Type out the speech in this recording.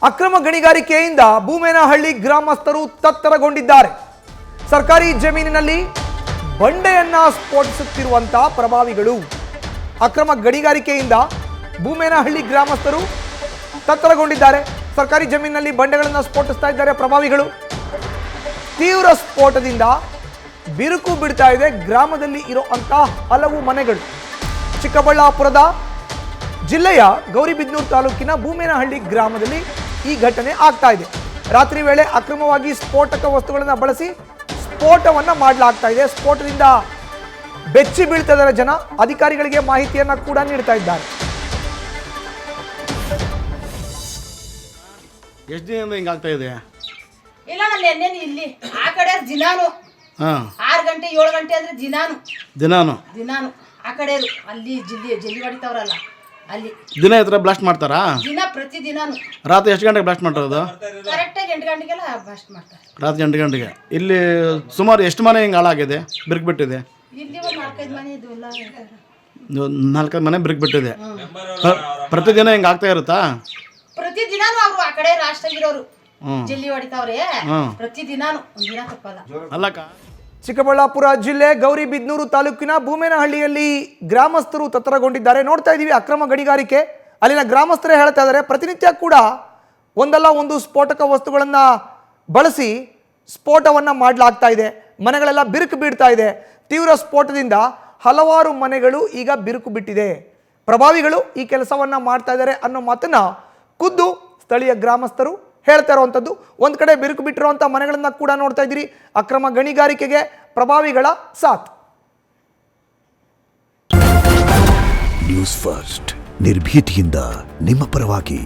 ಅಕ್ರಮ ಗಣಿಗಾರಿಕೆಯಿಂದ ಭೂಮೇನಹಳ್ಳಿ ಗ್ರಾಮಸ್ಥರು ತತ್ತರಗೊಂಡಿದ್ದಾರೆ. ಸರ್ಕಾರಿ ಜಮೀನಿನಲ್ಲಿ ಬಂಡೆಯನ್ನ ಸ್ಫೋಟಿಸುತ್ತಿರುವಂತಹ ಪ್ರಭಾವಿಗಳು. ಅಕ್ರಮ ಗಣಿಗಾರಿಕೆಯಿಂದ ಭೂಮೇನಹಳ್ಳಿ ಗ್ರಾಮಸ್ಥರು ತತ್ತರಗೊಂಡಿದ್ದಾರೆ. ಸರ್ಕಾರಿ ಜಮೀನಿನಲ್ಲಿ ಬಂಡೆಗಳನ್ನು ಸ್ಫೋಟಿಸ್ತಾ ಇದ್ದಾರೆ ಪ್ರಭಾವಿಗಳು. ತೀವ್ರ ಸ್ಫೋಟದಿಂದ ಬಿರುಕು ಬಿಡ್ತಾ ಇದೆ ಗ್ರಾಮದಲ್ಲಿ ಇರುವಂತಹ ಹಲವು ಮನೆಗಳು. ಚಿಕ್ಕಬಳ್ಳಾಪುರದ ಜಿಲ್ಲೆಯ ಗೌರಿಬಿದನೂರು ತಾಲೂಕಿನ ಭೂಮೇನಹಳ್ಳಿ ಗ್ರಾಮದಲ್ಲಿ ಈ ಘಟನೆ ಆಗ್ತಾ ಇದೆ. ರಾತ್ರಿ ವೇಳೆ ಅಕ್ರಮವಾಗಿ ಸ್ಫೋಟಕ ವಸ್ತುಗಳನ್ನು ಬಳಸಿ ಸ್ಫೋಟವನ್ನು ಮಾಡಲಾಗ್ತಾ ಇದೆ. ಸ್ಫೋಟದಿಂದ ಬೆಚ್ಚಿ ಬೀಳ್ತಾ ಇದ್ದಾರೆ ಜನ. ಅಧಿಕಾರಿಗಳಿಗೆ ಮಾಹಿತಿಯನ್ನ ಕೂಡ ನೀಡ್ತಾ ಇದ್ದಾರೆ. ಎಷ್ಟು ದಿನದಿಂದ ಹಿಂಗಾಗ್ತಾ ಇದೆ? ಇಲ್ಲ ನಾನು ಎನ್ನೇನು ಇಲ್ಲಿ ಆ ಕಡೆ ದಿನಾನು 6 ಗಂಟೆ 7 ಗಂಟೆ ಅಂದ್ರೆ ದಿನಾನು ಆ ಕಡೆ ಅಲ್ಲಿ ಜಲ್ಲಿ ಹೊಡಿತಾವ್ರಲ್ಲ ಅಲ್ಲಿ ದಿನ ಹತ್ರ ಬ್ಲಾಸ್ಟ್ ಮಾಡ್ತಾರಾ? ದಿನ ಪ್ರತಿ ದಿನಾನು. ರಾತ್ರಿ ಎಷ್ಟು ಗಂಟೆಗೆ ಬ್ಲಾಸ್ಟ್ ಮಾಡ್ತಾರದು? ಕರೆಕ್ಟಾಗಿ 8 ಗಂಟೆಗೆಲ್ಲ ಬ್ಲಾಸ್ಟ್ ಮಾಡ್ತಾರೆ. ರಾತ್ರಿ 8 ಗಂಟೆಗೆ. ಇಲ್ಲಿ ಸುಮಾರು ಎಷ್ಟು ಮನೆ ಹಿಂಗೆ ಹಾಳಾಗಿದೆ, ಬಿರುಕು ಬಿಟ್ಟಿದೆ? ಇಲ್ಲಿ ಒಂದು 4-5 ಮನೆ ಇದ್ವಲ್ಲ, 4-5 ಮನೆ ಬಿರುಕು ಬಿಟ್ಟಿದೆ. ಪ್ರತಿದಿನ ಹಿಂಗೆ ಆಗ್ತಾ ಇರುತ್ತಾ? ಪ್ರತಿ ದಿನಾನು ಅವರು ಆ ಕಡೆ ರಾಷ್ಟ್ರಗಿರೋರು ಜಲ್ಲಿ ಹೊಡಿತಾವ್ರೆ. ಪ್ರತಿ ದಿನಾನು ಒಂದಿನ ತಪ್ಪಲ್ಲ. ಅಲ್ಲಕ್ಕ, ಚಿಕ್ಕಬಳ್ಳಾಪುರ ಜಿಲ್ಲೆ ಗೌರಿಬಿದನೂರು ತಾಲೂಕಿನ ಭೂಮೇನಹಳ್ಳಿಯಲ್ಲಿ ಗ್ರಾಮಸ್ಥರು ತತ್ತರಗೊಂಡಿದ್ದಾರೆ. ನೋಡ್ತಾ ಇದ್ದೀವಿ ಅಕ್ರಮ ಗಣಿಗಾರಿಕೆ. ಅಲ್ಲಿನ ಗ್ರಾಮಸ್ಥರೇ ಹೇಳ್ತಾ ಇದ್ದಾರೆ, ಪ್ರತಿನಿತ್ಯ ಕೂಡ ಒಂದಲ್ಲ ಒಂದು ಸ್ಫೋಟಕ ವಸ್ತುಗಳನ್ನು ಬಳಸಿ ಸ್ಫೋಟವನ್ನು ಮಾಡಲಾಗ್ತಾ ಇದೆ. ಮನೆಗಳೆಲ್ಲ ಬಿರುಕು ಬೀಳ್ತಾ ಇದೆ. ತೀವ್ರ ಸ್ಫೋಟದಿಂದ ಹಲವಾರು ಮನೆಗಳು ಈಗ ಬಿರುಕು ಬಿಟ್ಟಿದೆ. ಪ್ರಭಾವಿಗಳು ಈ ಕೆಲಸವನ್ನು ಮಾಡ್ತಾ ಇದ್ದಾರೆ ಅನ್ನೋ ಮಾತನ್ನ ಖುದ್ದು ಸ್ಥಳೀಯ ಗ್ರಾಮಸ್ಥರು ಹೇಳ್ತಾ ಇರುವಂಥದ್ದು. ಒಂದು ಕಡೆ ಬಿರುಕು ಬಿಟ್ಟಿರುವಂಥ ಮನೆಗಳನ್ನು ಕೂಡ ನೋಡ್ತಾ ಇದ್ದೀರಿ. ಅಕ್ರಮ ಗಣಿಗಾರಿಕೆಗೆ ಪ್ರಭಾವಿಗಳ ಸಾಥ್. ನ್ಯೂಸ್ ಫಸ್ಟ್ ನಿರ್ಭೀತಿಯಿಂದ ನಿಮ್ಮ ಪರವಾಗಿ.